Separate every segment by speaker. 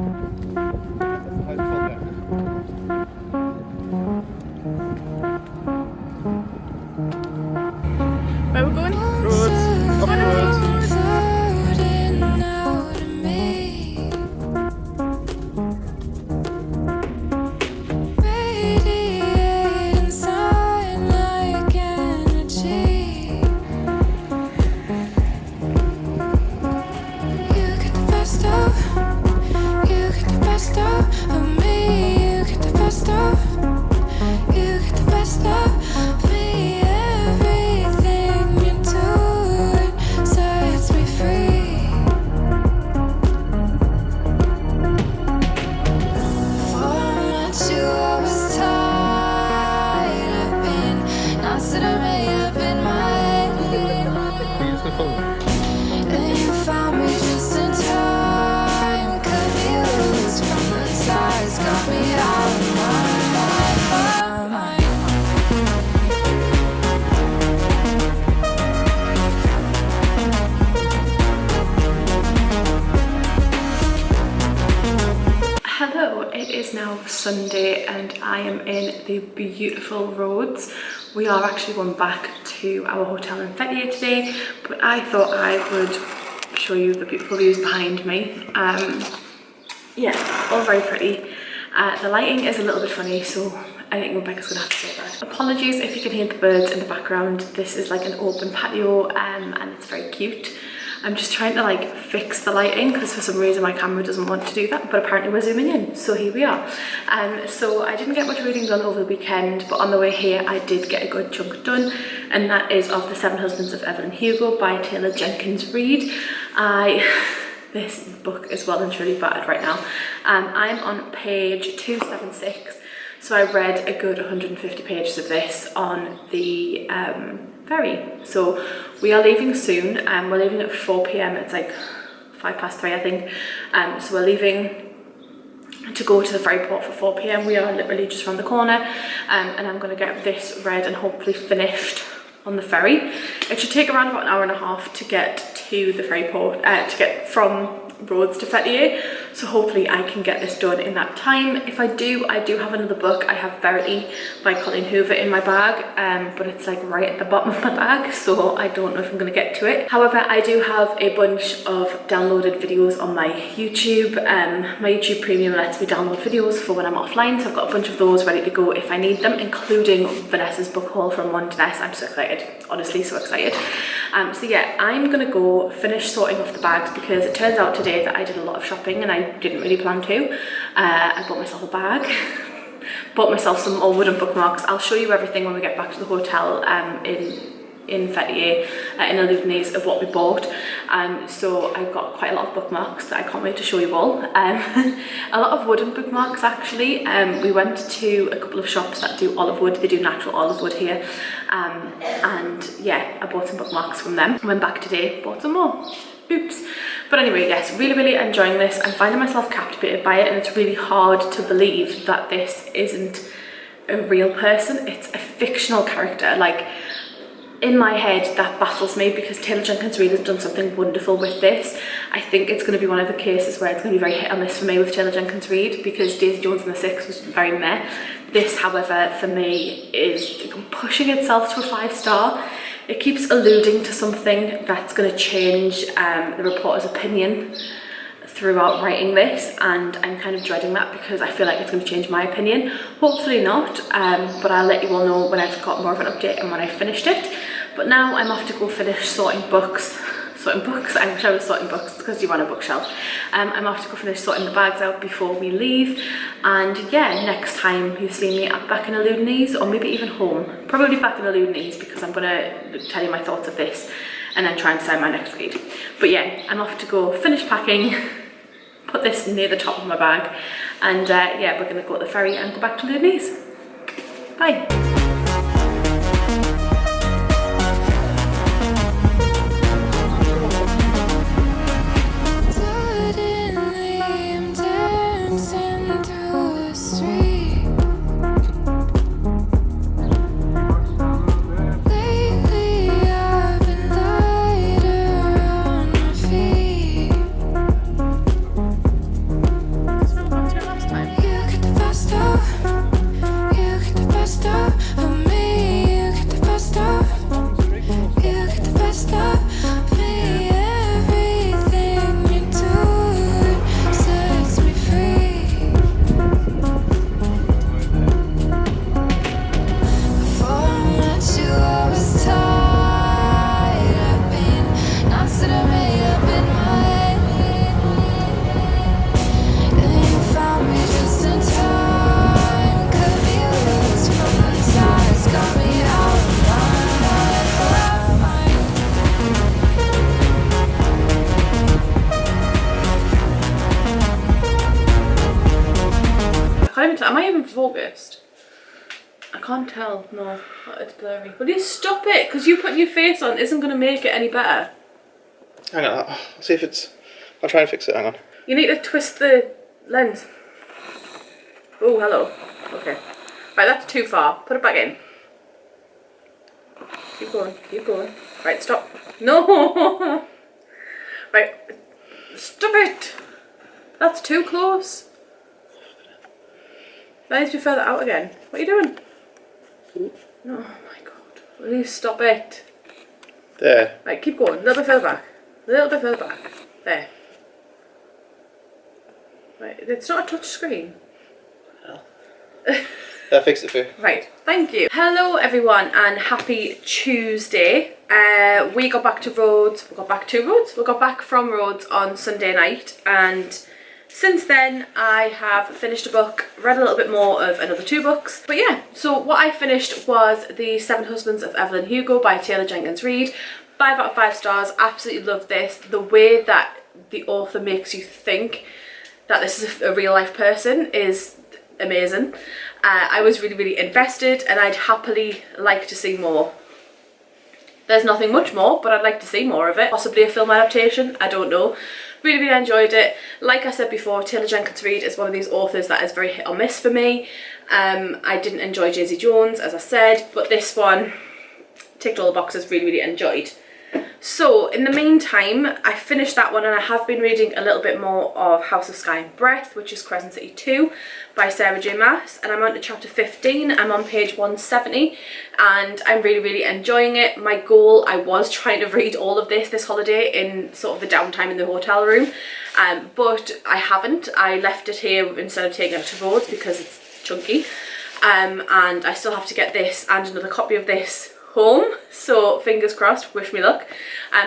Speaker 1: Where we're going?
Speaker 2: Rhodes. Up Rhodes.
Speaker 1: Hello, it is now Sunday and I am in the beautiful Rhodes. We are actually going back to our hotel in Fethiye today, but I thought I would show you the beautiful views behind me. Yeah, all very pretty. The lighting is a little bit funny, so I think Rebecca's gonna have to say that. Apologies if you can hear the birds in the background. This is like an open patio and it's very cute. I'm just trying to like fix the lighting because for some reason my camera doesn't want to do that, but apparently we're zooming in, so here we are. So I didn't get much reading done over the weekend, but on the way here I did get a good chunk done, and that is of The Seven Husbands of Evelyn Hugo by Taylor Jenkins Reid. This book is well and truly battered right now. I'm on page 276, so I read a good 150 pages of this on the ferry. So we are leaving soon, and we're leaving at 4 p.m. It's like 3:05 I think. So we're leaving to go to the ferry port for 4 p.m. We are literally just around the corner, and I'm going to get this read and hopefully finished on the ferry. It should take around about an hour and a half to get to the ferry port, to get from Rhodes to Fethiye, so hopefully I can get this done in that time. If I do have another book. I have Verity by Colleen Hoover in my bag, but it's like right at the bottom of my bag, so I don't know if I'm going to get to it. However, I do have a bunch of downloaded videos on my YouTube. My YouTube Premium lets me download videos for when I'm offline, so I've got a bunch of those ready to go if I need them, including Vanessa's book haul from OluDeniz. I'm so excited, honestly so excited. So yeah, I'm gonna go finish sorting off the bags because it turns out today that I did a lot of shopping and I didn't really plan to. I bought myself a bag, bought myself some more wooden bookmarks. I'll show you everything when we get back to the hotel in Fethiye, in OluDeniz, of what we bought. So I've got quite a lot of bookmarks that I can't wait to show you all. A lot of wooden bookmarks actually. We went to a couple of shops that do olive wood. They do natural olive wood here, and yeah, I bought some bookmarks from them. Went back today, bought some more. Oops. But anyway, yes, really enjoying this. I'm finding myself captivated by it, and it's really hard to believe that this isn't a real person. It's a fictional character. Like, in my head, that baffles me because Taylor Jenkins Reid has done something wonderful with this. I think it's going to be one of the cases where it's going to be very hit or miss for me with Taylor Jenkins Reid, because Daisy Jones and the Six was very meh. This, however, for me is pushing itself to a 5-star. It keeps alluding to something that's going to change the reporter's opinion throughout writing this, and I'm kind of dreading that because I feel like it's going to change my opinion. Hopefully not, but I'll let you all know when I've got more of an update and when I've finished it. But now I'm off to go finish sorting books. I wish I was sorting books because you want a bookshelf. I'm off to go finish sorting the bags out before we leave, and yeah, next time you see me back in OluDeniz, or maybe even home, probably back in OluDeniz, because I'm gonna tell you my thoughts of this and then try and decide my next read. But yeah, I'm off to go finish packing, put this near the top of my bag, and yeah, we're gonna go to the ferry and go back to OluDeniz. Bye. can't even tell. Am I even focused? I can't tell. No, it's blurry. Will you stop it? Because you putting your face on isn't going to make it any better.
Speaker 2: Hang on, I'll see if it's... I'll try and fix it, hang on.
Speaker 1: You need to twist the lens. Oh, hello. Okay. Right, that's too far. Put it back in. Keep going, keep going. Right, stop. No! Right, stop it! That's too close. That needs to be further out again. What are you doing? No, oh my god. Will you stop it?
Speaker 2: There.
Speaker 1: Right, keep going. A little bit further back. A little bit further back. There. Right, it's not a touch screen.
Speaker 2: I fixed it for you.
Speaker 1: Right, thank you. Hello everyone and happy Tuesday. We got back to Rhodes. We got back from Rhodes on Sunday night, and since then I have finished a book, read a little bit more of another 2 books. But yeah, so what I finished was The 7 Husbands of Evelyn Hugo by Taylor Jenkins Reid. 5 out of 5 stars, absolutely love this. The way that the author makes you think that this is a real life person is amazing. I was really invested, and I'd happily like to see more. There's nothing much more, but I'd like to see more of it. Possibly a film adaptation, I don't know. Really enjoyed it. Like I said before, Taylor Jenkins Reid is one of these authors that is very hit or miss for me. I didn't enjoy Daisy Jones, as I said, but this one ticked all the boxes, really enjoyed. So in the meantime, I finished that one, and I have been reading a little bit more of House of Sky and Breath, which is Crescent City 2 by Sarah J Maas, and I'm on to chapter 15. I'm on page 170 and I'm really enjoying it. My goal, I was trying to read all of this holiday in sort of the downtime in the hotel room, but I haven't. I left it here instead of taking it to Rhodes because it's chunky, and I still have to get this and another copy of this home, so fingers crossed, wish me luck.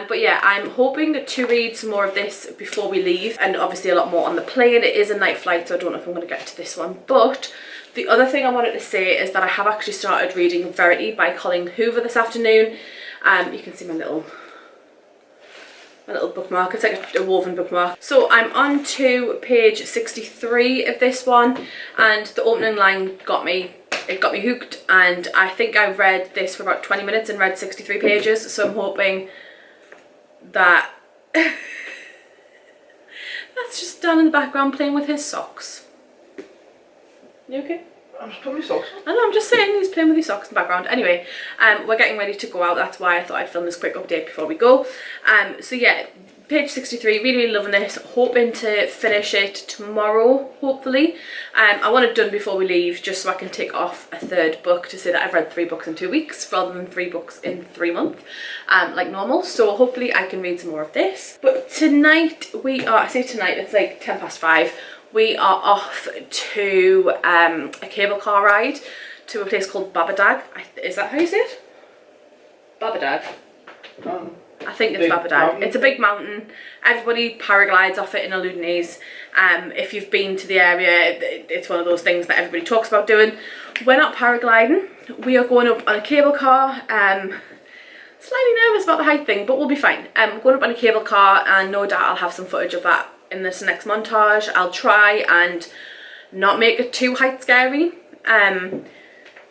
Speaker 1: But yeah, I'm hoping to read some more of this before we leave, and obviously a lot more on the plane. It is a night flight, so I don't know if I'm going to get to this one. But the other thing I wanted to say is that I have actually started reading Verity by Colleen Hoover this afternoon. You can see my little bookmark. It's like a woven bookmark. So I'm on to page 63 of this one, and the opening line got me hooked, and I think I read this for about 20 minutes and read 63 pages, so I'm hoping that that's just down in the background playing with his socks. You okay?
Speaker 2: I'm just putting my socks on.
Speaker 1: I know, I'm just saying he's playing with his socks in the background. Anyway, we're getting ready to go out. That's why I thought I'd film this quick update before we go. So yeah, page 63, really loving this. Hoping to finish it tomorrow, hopefully. I want it done before we leave, just so I can tick off a 3rd book to say that I've read 3 books in 2 weeks rather than 3 books in 3 months, like normal. So hopefully I can read some more of this. But tonight I say tonight, it's like 5:10. We are off to a cable car ride to a place called Babadag. Is that how you say it? Babadag. I think it's Babadag. Mountain. It's a big mountain. Everybody paraglides off it in OluDeniz. If you've been to the area, it's one of those things that everybody talks about doing. We're not paragliding. We are going up on a cable car. Slightly nervous about the height thing, but we'll be fine. Going up on a cable car, and no doubt I'll have some footage of that in this next montage. I'll try and not make it too height scary.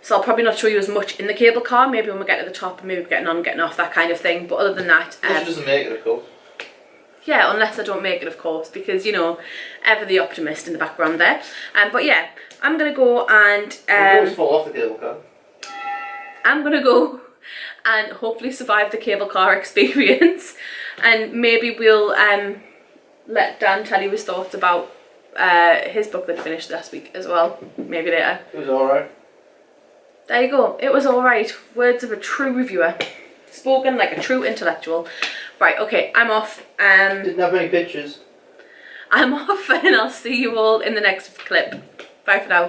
Speaker 1: So I'll probably not show you as much in the cable car, maybe when we get to the top and maybe getting on, getting off, that kind of thing. But other than that...
Speaker 2: Unless she doesn't make it, of course.
Speaker 1: Yeah, unless I don't make it, of course, because, you know, ever the optimist in the background there. But yeah, I'm going to go and...
Speaker 2: Don't fall off the cable car.
Speaker 1: I'm going to go and hopefully survive the cable car experience. And maybe we'll let Dan tell you his thoughts about his book that he finished last week as well. Maybe later.
Speaker 2: It was alright.
Speaker 1: There you go. It was alright. Words of a true reviewer. Spoken like a true intellectual. Right, okay, I'm off.
Speaker 2: Didn't have many pictures.
Speaker 1: I'm off, and I'll see you all in the next clip. Bye for now.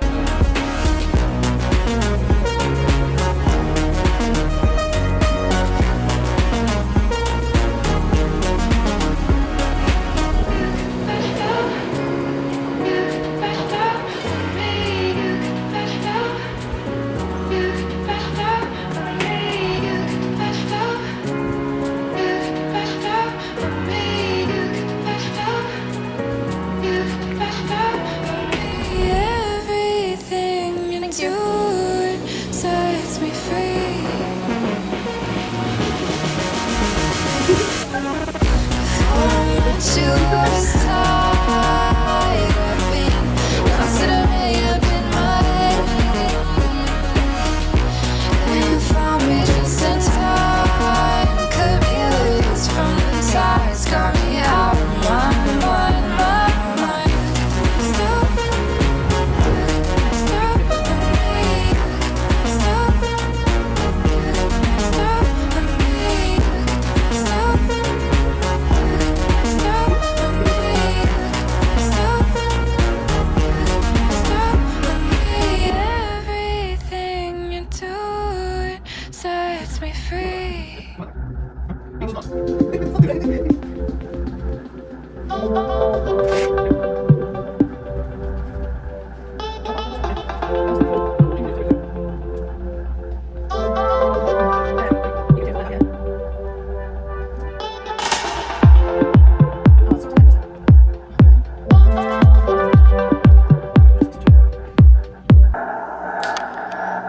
Speaker 3: Every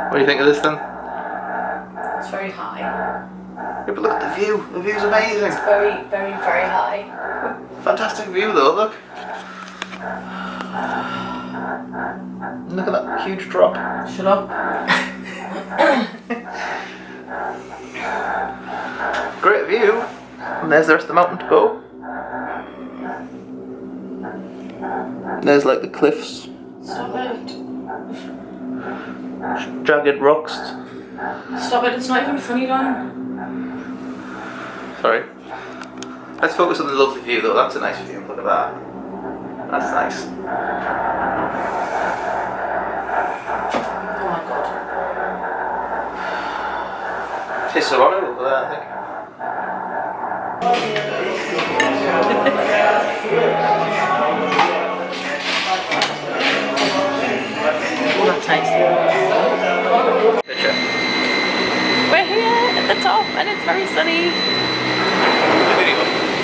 Speaker 2: What do you think of this then?
Speaker 1: It's very high.
Speaker 2: Yeah, but look at the view. The view's amazing.
Speaker 1: It's very, very, very high.
Speaker 2: Fantastic view though, look. Look at that huge drop.
Speaker 1: Shut up.
Speaker 2: Great view. And there's the rest of the mountain to go. And there's like the cliffs.
Speaker 1: Stop it.
Speaker 2: Jagged rocks.
Speaker 1: Stop it, it's not even funny, Don.
Speaker 2: Sorry. Let's focus on the lovely view though, that's a nice view, look at that. That's nice.
Speaker 1: Oh my god.
Speaker 2: Piss her on over there, I think.
Speaker 1: That's nice.
Speaker 2: Picture.
Speaker 1: We're here at the top and it's very sunny.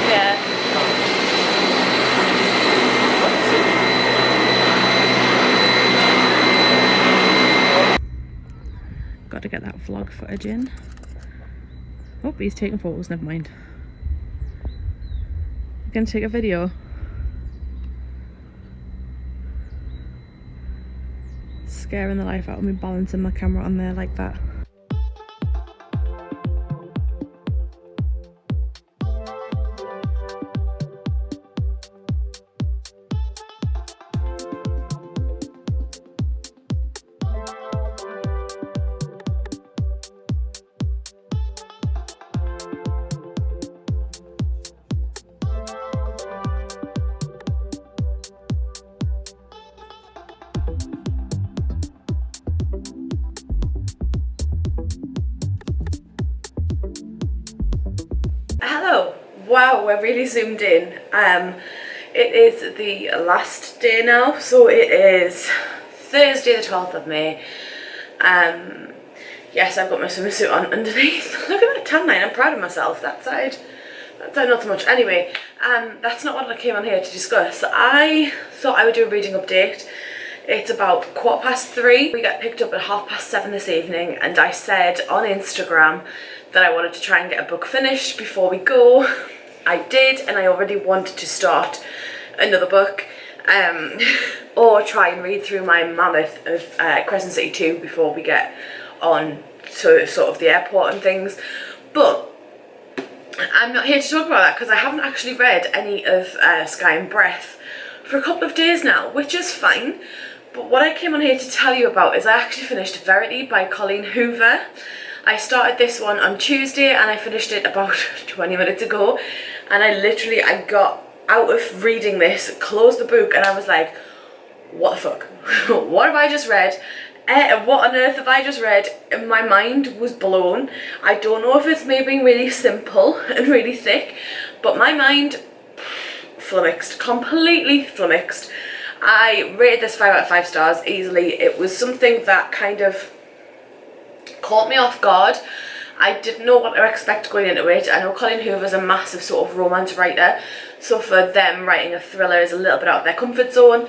Speaker 1: Yeah. Got to get that vlog footage in. Oh, he's taking photos, never mind. You gonna take a video? Scaring the life out of me balancing my camera on there like that. Hello. Wow, we're really zoomed in. It is the last day now, so it is Thursday the 12th of May. Yes, I've got my swimsuit on underneath. Look at that tan line, I'm proud of myself. That side not so much. Anyway, that's not what I came on here to discuss. I thought I would do a reading update. It's about 3:15. We got picked up at 7:30 this evening, and I said on Instagram that I wanted to try and get a book finished before we go. I did, and I already wanted to start another book, or try and read through my mammoth of Crescent City 2 before we get on to sort of the airport and things. But I'm not here to talk about that because I haven't actually read any of Sky and Breath for a couple of days now, which is fine. But what I came on here to tell you about is I actually finished Verity by Colleen Hoover. I started this one on Tuesday and I finished it about 20 minutes ago, and I got out of reading this, closed the book, and I was like, what the fuck? What have I just read? What on earth have I just read? And my mind was blown. I don't know if it's me being really simple and really thick, but my mind flummoxed, completely flummoxed. I rated this 5 out of 5 stars easily. It was something that kind of caught me off guard. I didn't know what to expect going into it. I know Colleen Hoover's a massive sort of romance writer, so for them writing a thriller is a little bit out of their comfort zone.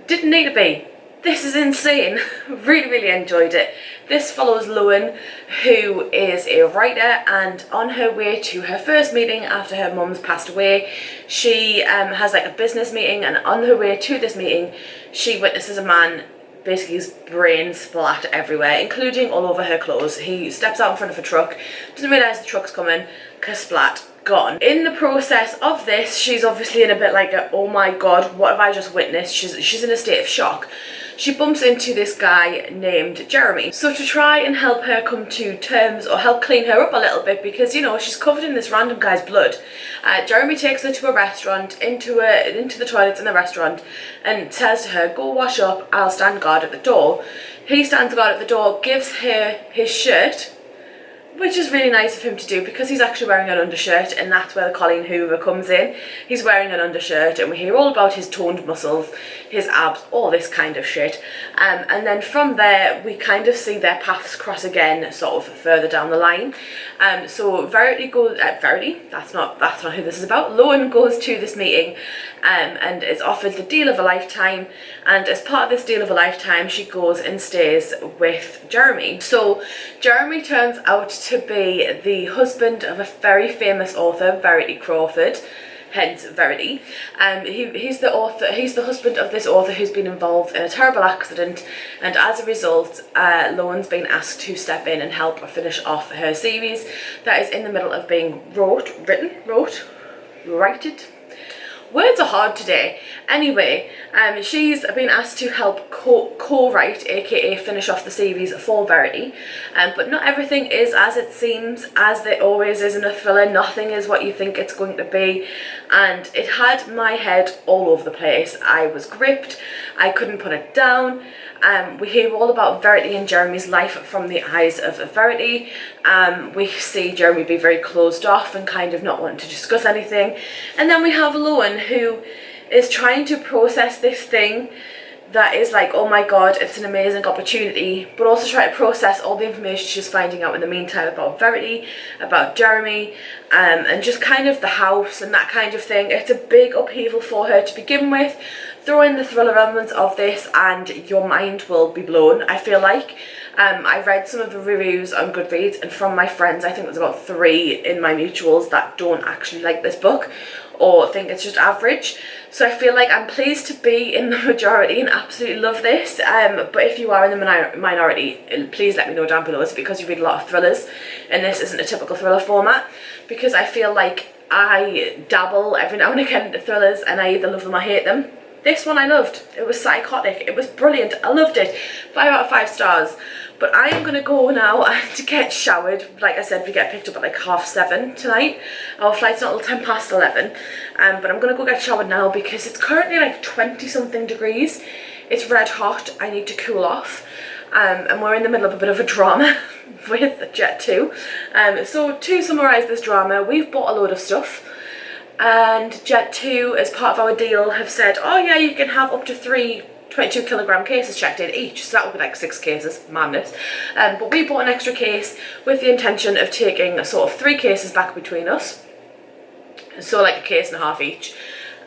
Speaker 1: Didn't need to be, This is insane. Really enjoyed it. This follows Loan, who is a writer, and on her way to her first meeting after her mum's passed away, she has like a business meeting, and on her way to this meeting she witnesses a man, basically his brains splat everywhere, including all over her clothes. He steps out in front of a truck, doesn't realise the truck's coming, kersplat, gone. In the process of this, she's obviously in a bit like a, oh my god, what have I just witnessed? She's in a state of shock. She bumps into this guy named Jeremy. So to try and help her come to terms, or help clean her up a little bit, because you know she's covered in this random guy's blood, Jeremy takes her to a restaurant, into the toilets in the restaurant, and says to her, go wash up, I'll stand guard at the door. He stands guard at the door, gives her his shirt, which is really nice of him to do, because he's actually wearing an undershirt, and that's where the Colleen Hoover comes in. He's wearing an undershirt, and we hear all about his toned muscles, his abs, all this kind of shit. And then from there, we kind of see their paths cross again, sort of further down the line. So Verity goes, Verity, that's not who this is about. Loan goes to this meeting, and is offered the deal of a lifetime, and as part of this deal of a lifetime, she goes and stays with Jeremy. So Jeremy turns out to be the husband of a very famous author, Verity Crawford, hence Verity. He's the husband of this author who's been involved in a terrible accident, and as a result, Loan's been asked to step in and help her finish off her series that is in the middle of being righted. Words are hard today. Anyway, she's been asked to help co-write, aka finish off the series for Verity. But not everything is as it seems, as there always is in a thriller. Nothing is what you think it's going to be. And it had my head all over the place. I was gripped. I couldn't put it down. We hear all about Verity and Jeremy's life from the eyes of Verity. We see Jeremy be very closed off and kind of not wanting to discuss anything. And then we have Loan, who is trying to process this thing that is like, oh my god, it's an amazing opportunity, but also try to process all the information she's finding out in the meantime about Verity, about Jeremy, and just kind of the house and that kind of thing. It's a big upheaval for her to begin with. Throw in the thriller elements of this and your mind will be blown, I feel like. I read some of the reviews on Goodreads, and from my friends, I think there's about 3 in my mutuals that don't actually like this book or think it's just average. So I feel like I'm pleased to be in the majority and absolutely love this. But if you are in the minority, please let me know down below. It's because you read a lot of thrillers and this isn't a typical thriller format, because I feel like I dabble every now and again into thrillers and I either love them or hate them. This one I loved. It was psychotic. It was brilliant. I loved it. 5 out of 5 stars. But I am going to go now to get showered. Like I said, we get picked up at like 7:30 tonight. Our flight's not until 11:10. But I'm going to go get showered now because it's currently like 20 something degrees. It's red hot. I need to cool off. And we're in the middle of a bit of a drama with Jet2. So to summarise this drama, we've bought a load of stuff. And Jet2, as part of our deal, have said, oh yeah, you can have up to 3 22 kilogram cases checked in each, so that would be like 6 cases, madness. But we bought an extra case with the intention of taking sort of 3 cases back between us, so like a case and a half each,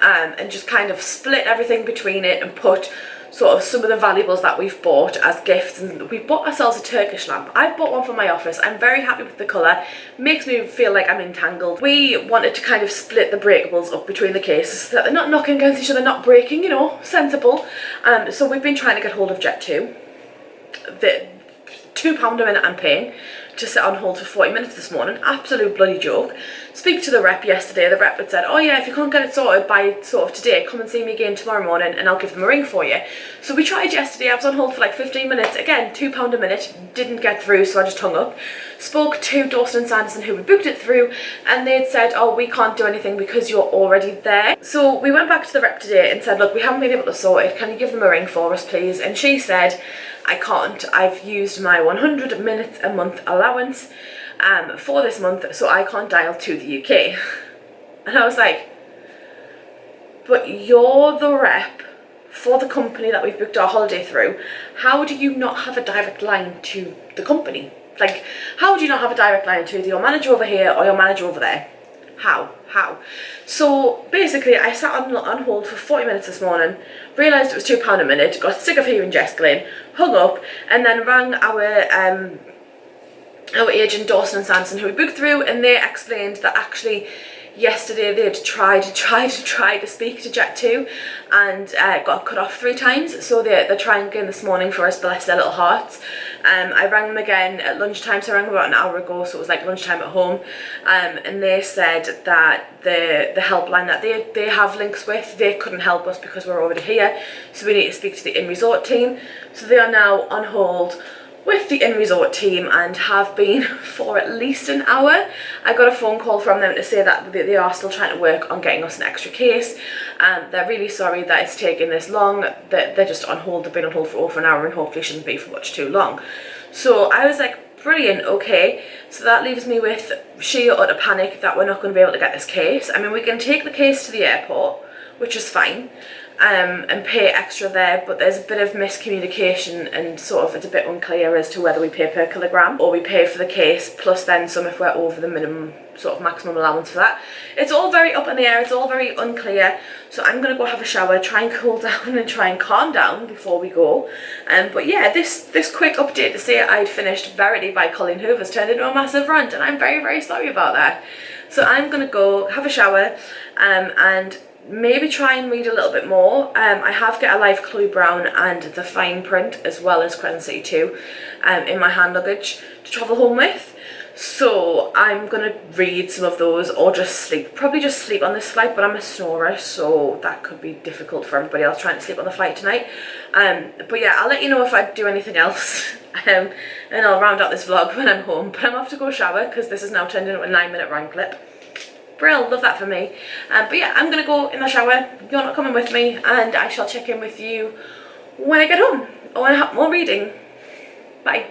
Speaker 1: and just kind of split everything between it and put sort of some of the valuables that we've bought as gifts. And we bought ourselves a Turkish lamp. I've bought one for my office. I'm very happy with the colour. Makes me feel like I'm entangled. We wanted to kind of split the breakables up between the cases so that they're not knocking against each other, not breaking, you know, sensible. So we've been trying to get hold of Jet2. The £2 a minute I'm paying to sit on hold for 40 minutes this morning. Absolute bloody joke. Speak to the rep yesterday. The rep had said, oh yeah, if you can't get it sorted by sort of today, come and see me again tomorrow morning and I'll give them a ring for you. So we tried yesterday. I was on hold for like 15 minutes. Again, £2 a minute. Didn't get through, so I just hung up. Spoke to Dawson and Sanderson, who we booked it through, and they'd said, oh, we can't do anything because you're already there. So we went back to the rep today and said, look, we haven't been able to sort it. Can you give them a ring for us, please? And she said, I can't. I've used my 100 minutes a month allowance for this month, so I can't dial to the UK. And I was like, but you're the rep for the company that we've booked our holiday through. How do you not have a direct line to the company? Like, how do you not have a direct line to your manager over here or your manager over there? How? So basically I sat on hold for 40 minutes this morning, realised it was £2 a minute, got sick of hearing Jess Glynn, hung up, and then rang our agent Dawson and Sanson, who we booked through, and they explained that actually yesterday they had tried to speak to Jet 2 and got cut off 3 times, so they're trying again this morning for us, bless their little hearts. I rang them again at lunchtime, so I rang them about an hour ago, so it was like lunchtime at home, and they said that the helpline that they have links with, they couldn't help us because we're already here, so we need to speak to the in-resort team. So they are now on hold with the in-resort team and have been for at least an hour. I got a phone call from them to say that they are still trying to work on getting us an extra case. They're really sorry that it's taken this long. They're just on hold. They've been on hold for over an hour and hopefully shouldn't be for much too long. So I was like, brilliant, okay. So that leaves me with sheer utter panic that we're not going to be able to get this case. I mean, we can take the case to the airport, which is fine, and pay extra there, but there's a bit of miscommunication and sort of it's a bit unclear as to whether we pay per kilogram or we pay for the case plus then some if we're over the minimum sort of maximum allowance for that. It's all very up in the air, it's all very unclear, so I'm gonna go have a shower, try and cool down and try and calm down before we go. But yeah, this quick update to say I'd finished Verity by Colleen Hoover's turned into a massive rant, and I'm very, very sorry about that. So I'm gonna go have a shower and maybe try and read a little bit more. I have Get a Life Chloe Brown and the fine print as well as Crescent City 2 in my hand luggage to travel home with. So I'm gonna read some of those or just sleep. Probably just sleep on this flight, but I'm a snorer, so that could be difficult for everybody else trying to sleep on the flight tonight. But yeah, I'll let you know if I do anything else. And I'll round out this vlog when I'm home. But I'm off to go shower because this has now turned into a 9-minute rant clip. Brill, love that for me. But yeah, I'm gonna go in the shower. You're not coming with me, and I shall check in with you when I get home or when I have more reading. Bye.